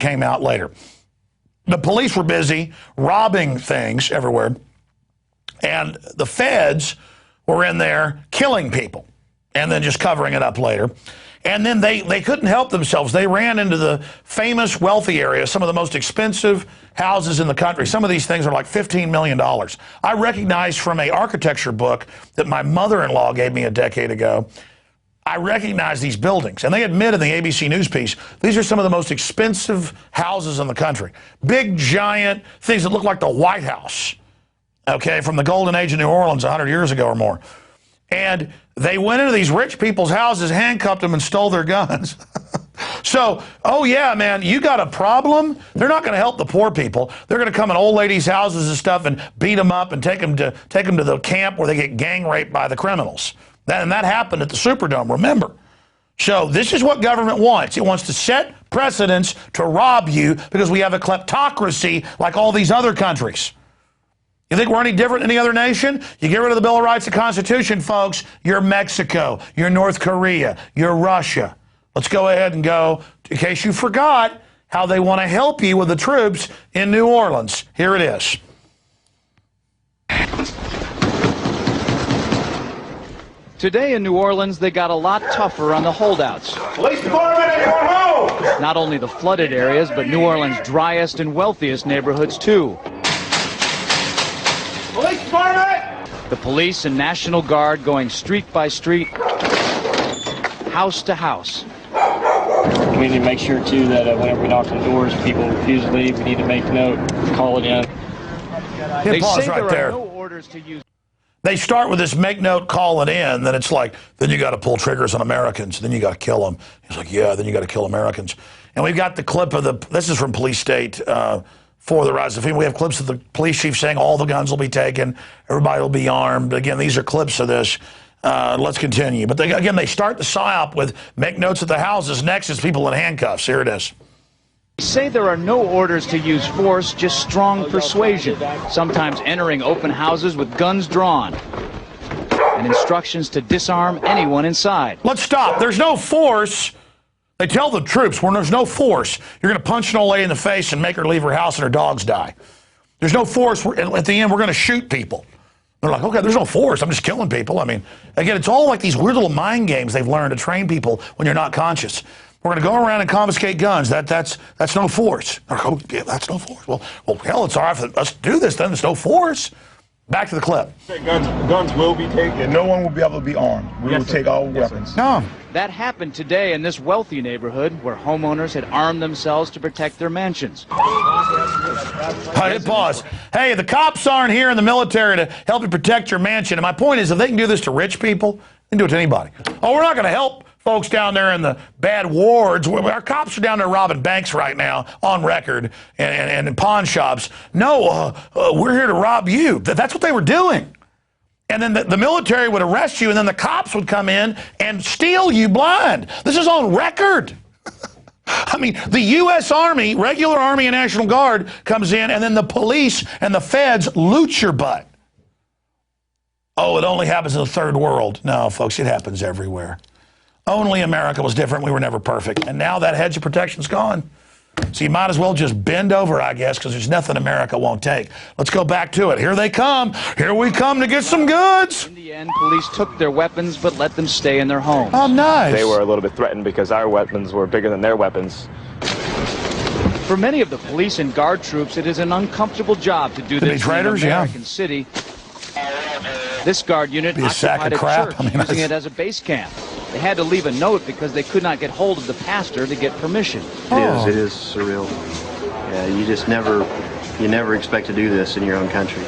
came out later. The police were busy robbing things everywhere, and the feds were in there killing people and then just covering it up later. And then they couldn't help themselves. They ran into the famous wealthy areas, some of the most expensive houses in the country. Some of these things are like $15 million. I recognized from an architecture book that my mother-in-law gave me a decade ago, I recognize these buildings. And they admit in the ABC News piece, these are some of the most expensive houses in the country. Big, giant things that look like the White House, okay, from the golden age of New Orleans 100 years ago or more. And they went into these rich people's houses, handcuffed them, and stole their guns. So, oh yeah, man, you got a problem? They're not going to help the poor people. They're going to come in old ladies' houses and stuff and beat them up and take them to the camp where they get gang raped by the criminals. And that happened at the Superdome, remember. So this is what government wants. It wants to set precedents to rob you because we have a kleptocracy like all these other countries. You think we're any different than any other nation? You get rid of the Bill of Rights and Constitution, folks, you're Mexico, you're North Korea, you're Russia. Let's go ahead and go, in case you forgot, how they want to help you with the troops in New Orleans. Here it is. Today in New Orleans, they got a lot tougher on the holdouts. Police department, anyone home? Not only the flooded areas, but New Orleans' driest and wealthiest neighborhoods, too. Police department! The police and National Guard going street by street, house to house. We need to make sure, too, that whenever we knock on doors, people refuse to leave. We need to make note, call it in. They pause say right there there. are no orders to use. They start with this make note, call it in, then it's like, then you got to pull triggers on Americans, then you got to kill them. He's like, yeah, then you got to kill Americans. And we've got the clip of this is from Police State for the rise of FEMA. We have clips of the police chief saying all the guns will be taken, everybody will be armed. Again, these are clips of this. Let's continue. But again, they start the PSYOP with make notes at the houses. Next is people in handcuffs. Here it is. They say there are no orders to use force, just strong persuasion, sometimes entering open houses with guns drawn, and instructions to disarm anyone inside. Let's stop. There's no force. They tell the troops, when there's no force, you're going to punch an old lady in the face and make her leave her house and her dogs die. There's no force. At the end, we're going to shoot people. They're like, okay, there's no force. I'm just killing people. I mean, again, it's all like these weird little mind games they've learned to train people when you're not conscious. We're going to go around and confiscate guns. That's no force. Oh, yeah, that's no force. Well, hell, it's all right for us to do this. Then there's no force. Back to the clip. Guns will be taken. No one will be able to be armed. We will take all weapons. No. That happened today in this wealthy neighborhood where homeowners had armed themselves to protect their mansions. Hit pause. Hey, the cops aren't here in the military to help you protect your mansion. And my point is, if they can do this to rich people, they can do it to anybody. Oh, we're not going to help folks down there in the bad wards. Our cops are down there robbing banks right now on record and in pawn shops. No, we're here to rob you. That's what they were doing. And then the military would arrest you, and then the cops would come in and steal you blind. This is on record. I mean, the U.S. Army, regular Army and National Guard comes in, and then the police and the feds loot your butt. Oh, it only happens in the third world. No, folks, it happens everywhere. Only America was different. We were never perfect. And now that hedge of protection's gone. So you might as well just bend over, I guess, because there's nothing America won't take. Let's go back to it. Here they come. Here we come to get some goods. In the end, police took their weapons but let them stay in their homes. Oh, nice. They were a little bit threatened because our weapons were bigger than their weapons. For many of the police and guard troops, it is an uncomfortable job to do this in an American city. This guard unit occupied a church, using it as a base camp. They had to leave a note because they could not get hold of the pastor to get permission. It is surreal. Yeah, you never expect to do this in your own country.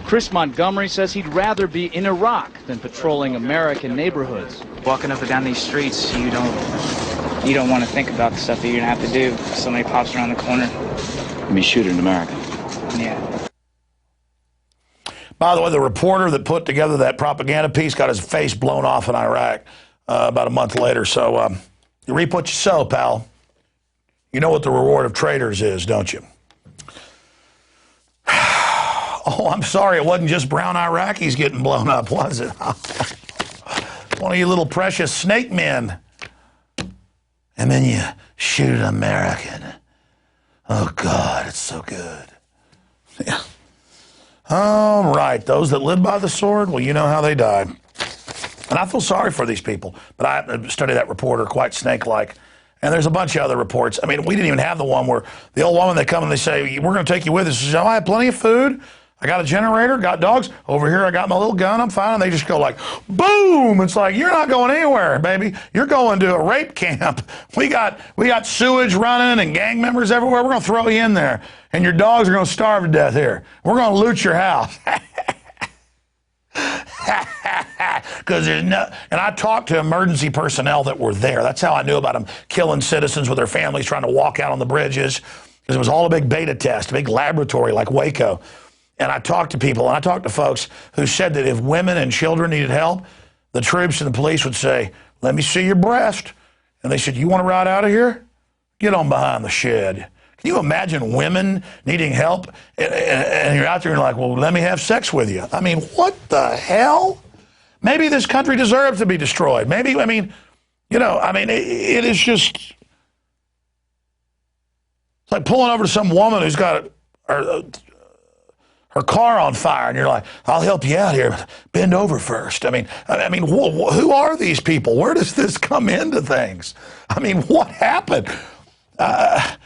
Chris Montgomery says he'd rather be in Iraq than patrolling American neighborhoods. Walking up and down these streets, you don't want to think about the stuff that you're gonna have to do if somebody pops around the corner. I mean, shoot in America. Yeah. By the way, the reporter that put together that propaganda piece got his face blown off in Iraq about a month later. So you reap what you sow, pal. You know what the reward of traitors is, don't you? Oh, I'm sorry. It wasn't just brown Iraqis getting blown up, was it? One of you little precious snake men. And then you shoot an American. Oh, God, it's so good. Yeah. All right, those that live by the sword, well, you know how they died. And I feel sorry for these people, but I studied that reporter, quite snake-like. And there's a bunch of other reports. I mean, we didn't even have the one where the old woman, they come and they say, we're going to take you with us. She says, I have plenty of food. I got a generator, got dogs. Over here, I got my little gun. I'm fine. And they just go like, boom. It's like, you're not going anywhere, baby. You're going to a rape camp. We got sewage running and gang members everywhere. We're going to throw you in there. And your dogs are going to starve to death here. We're going to loot your house. Because there's no, and I talked to emergency personnel that were there. That's how I knew about them killing citizens with their families trying to walk out on the bridges. Because it was all a big beta test, a big laboratory like Waco. And I talked to people, and I talked to folks who said that if women and children needed help, the troops and the police would say, let me see your breast. And they said, you want to ride out of here? Get on behind the shed. Can you imagine women needing help? And you're out there and you're like, well, let me have sex with you. I mean, what the hell? Maybe this country deserves to be destroyed. Maybe, I mean, you know, I mean, it is just, it's like pulling over to some woman who's got her car on fire, and you're like, I'll help you out here, but bend over first. I mean, who are these people? Where does this come into things? I mean, what happened? I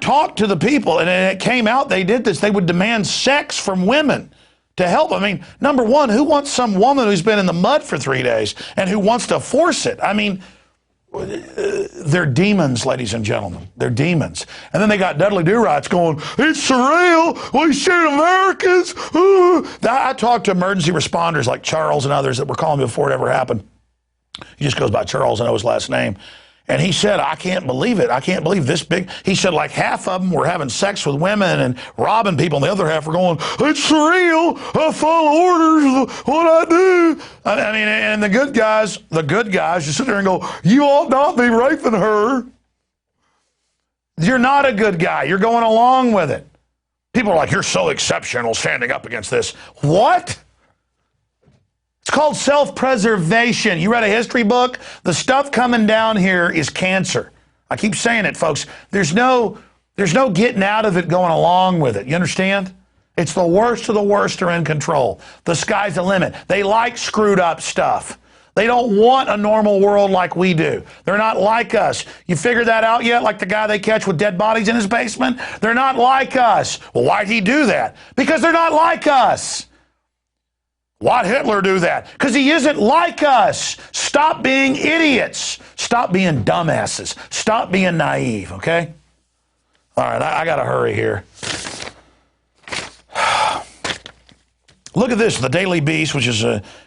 talked to the people, and it came out they did this. They would demand sex from women to help. I mean, number one, who wants some woman who's been in the mud for 3 days and who wants to force it? I mean, they're demons, ladies and gentlemen. They're demons. And then they got Dudley Do-Rights going, it's surreal. We shoot Americans. Ooh. I talked to emergency responders like Charles and others that were calling me before it ever happened. He just goes by Charles, I know his last name. And he said, I can't believe it. I can't believe this big. He said, like half of them were having sex with women and robbing people, and the other half were going, it's surreal. I follow orders, what I do. I mean, and the good guys just sit there and go, you ought not be raping her. You're not a good guy. You're going along with it. People are like, you're so exceptional standing up against this. What? It's called self-preservation. You read a history book? The stuff coming down here is cancer. I keep saying it, folks. There's no getting out of it going along with it. You understand? It's the worst of the worst are in control. The sky's the limit. They like screwed up stuff. They don't want a normal world like we do. They're not like us. You figured that out yet? Like the guy they catch with dead bodies in his basement? They're not like us. Well, why'd he do that? Because they're not like us. Why'd Hitler do that? Because he isn't like us. Stop being idiots. Stop being dumbasses. Stop being naive, okay? All right, I got to hurry here. Look at this, the Daily Beast, which is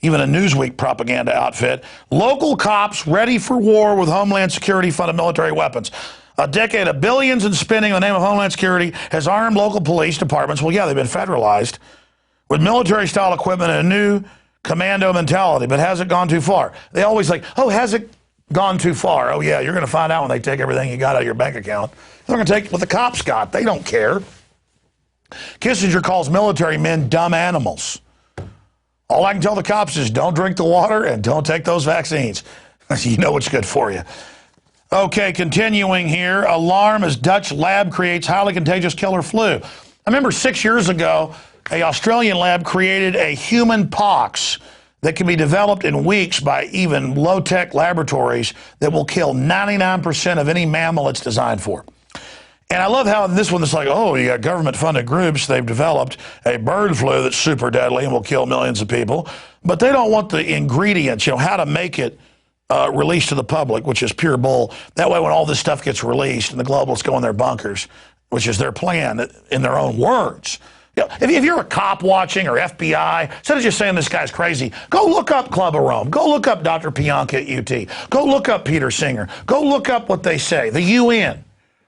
even a Newsweek propaganda outfit. Local cops ready for war with Homeland Security-funded military weapons. A decade of billions in spending in the name of Homeland Security has armed local police departments. Well, yeah, they've been federalized with military-style equipment and a new commando mentality, but has it gone too far? They always like, oh, has it gone too far? Oh, yeah, you're going to find out when they take everything you got out of your bank account. They're going to take what the cops got. They don't care. Kissinger calls military men dumb animals. All I can tell the cops is don't drink the water and don't take those vaccines. You know what's good for you. Okay, continuing here. Alarm as Dutch lab creates highly contagious killer flu. I remember 6 years ago, an Australian lab created a human pox that can be developed in weeks by even low-tech laboratories that will kill 99% of any mammal it's designed for. And I love how in this one it's like, oh, you got government-funded groups. They've developed a bird flu that's super deadly and will kill millions of people. But they don't want the ingredients, you know, how to make it released to the public, which is pure bull. That way when all this stuff gets released and the globalists go in their bunkers, which is their plan in their own words. You know, if you're a cop watching or FBI, instead of just saying this guy's crazy, go look up Club of Rome. Go look up Dr. Pianka at UT. Go look up Peter Singer. Go look up what they say, the UN.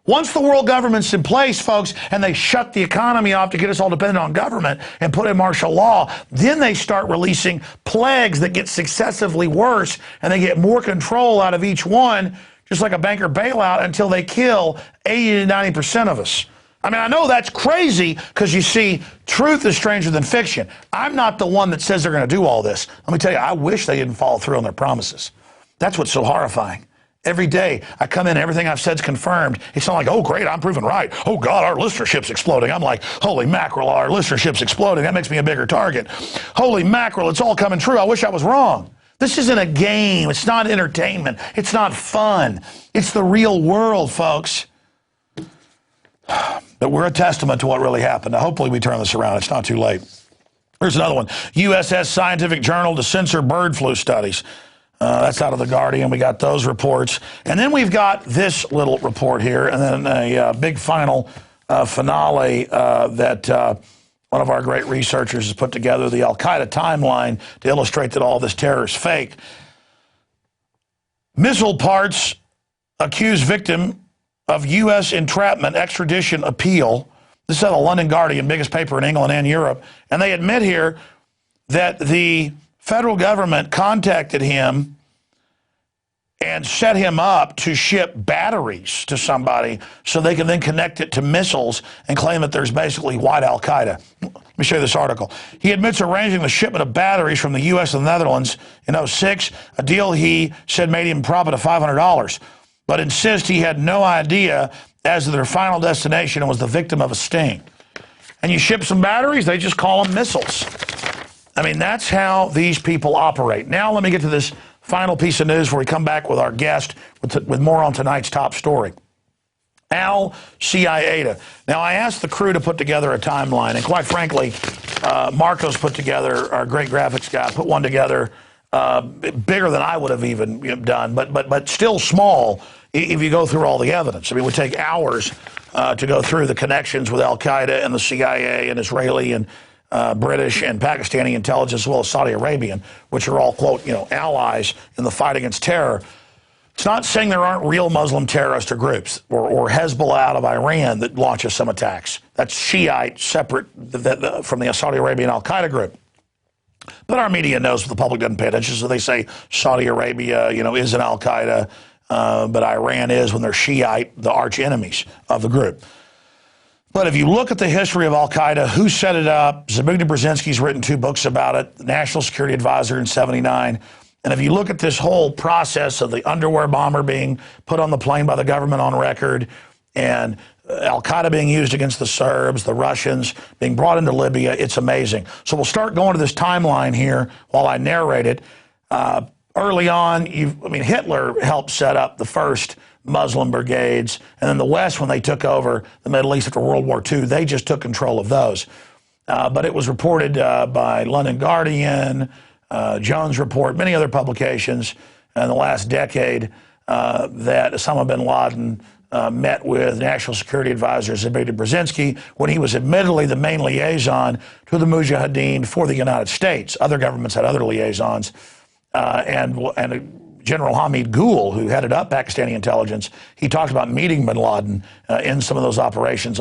Once the world government's in place, folks, and they shut the economy off to get us all dependent on government and put in martial law, then they start releasing plagues that get successively worse, and they get more control out of each one, just like a banker bailout, until they kill 80 to 90% of us. I mean, I know that's crazy because you see, truth is stranger than fiction. I'm not the one that says they're going to do all this. Let me tell you, I wish they didn't follow through on their promises. That's what's so horrifying. Every day I come in, everything I've said's confirmed. It's not like, oh, great, I'm proven right. Oh, God, our listenership's exploding. I'm like, holy mackerel, our listenership's exploding. That makes me a bigger target. Holy mackerel, it's all coming true. I wish I was wrong. This isn't a game. It's not entertainment. It's not fun. It's the real world, folks. But we're a testament to what really happened. Now, hopefully we turn this around. It's not too late. Here's another one. USS Scientific Journal to censor bird flu studies. That's out of The Guardian. We got those reports. And then we've got this little report here, and then a big final finale that one of our great researchers has put together, the al-Qaeda timeline, to illustrate that all this terror is fake. Missile parts accuse victim of U.S. entrapment extradition appeal. This is out of the London Guardian, biggest paper in England and Europe. And they admit here that the federal government contacted him and set him up to ship batteries to somebody so they can then connect it to missiles and claim that there's basically white al-Qaeda. Let me show you this article. He admits arranging the shipment of batteries from the U.S. and the Netherlands in 2006, a deal he said made him a profit of $500, but insists he had no idea as to their final destination and was the victim of a sting. And you ship some batteries, they just call them missiles. I mean, that's how these people operate. Now let me get to this final piece of news before we come back with our guest with more on tonight's top story. Al-Qaeda. Now, I asked the crew to put together a timeline, and quite frankly, Marcos put together, our great graphics guy, put one together bigger than I would have even done, but still small if you go through all the evidence. I mean, it would take hours to go through the connections with Al-Qaeda and the CIA and Israeli and British and Pakistani intelligence, as well as Saudi Arabian, which are all, quote, allies in the fight against terror. It's not saying there aren't real Muslim terrorists or groups, or Hezbollah out of Iran that launches some attacks. That's Shiite, separate from the Saudi Arabian Al-Qaeda group. But our media knows, but the public doesn't pay attention, so they say Saudi Arabia, is an Al-Qaeda, but Iran is, when they're Shiite, the arch enemies of the group. But if you look at the history of Al-Qaeda, who set it up, Zbigniew Brzezinski's written 2 books about it, the National Security Advisor in '79. And if you look at this whole process of the underwear bomber being put on the plane by the government on record, and Al-Qaeda being used against the Serbs, the Russians, being brought into Libya, it's amazing. So we'll start going to this timeline here while I narrate it. Early on, Hitler helped set up the first Muslim brigades, and then the West, when they took over the Middle East after World War II, they just took control of those. But it was reported by London Guardian, Jones Report, many other publications in the last decade that Osama bin Laden met with National Security Advisor Zbigniew Brzezinski when he was admittedly the main liaison to the Mujahideen for the United States. Other governments had other liaisons, and General Hamid Gul, who headed up Pakistani intelligence, he talked about meeting bin Laden in some of those operations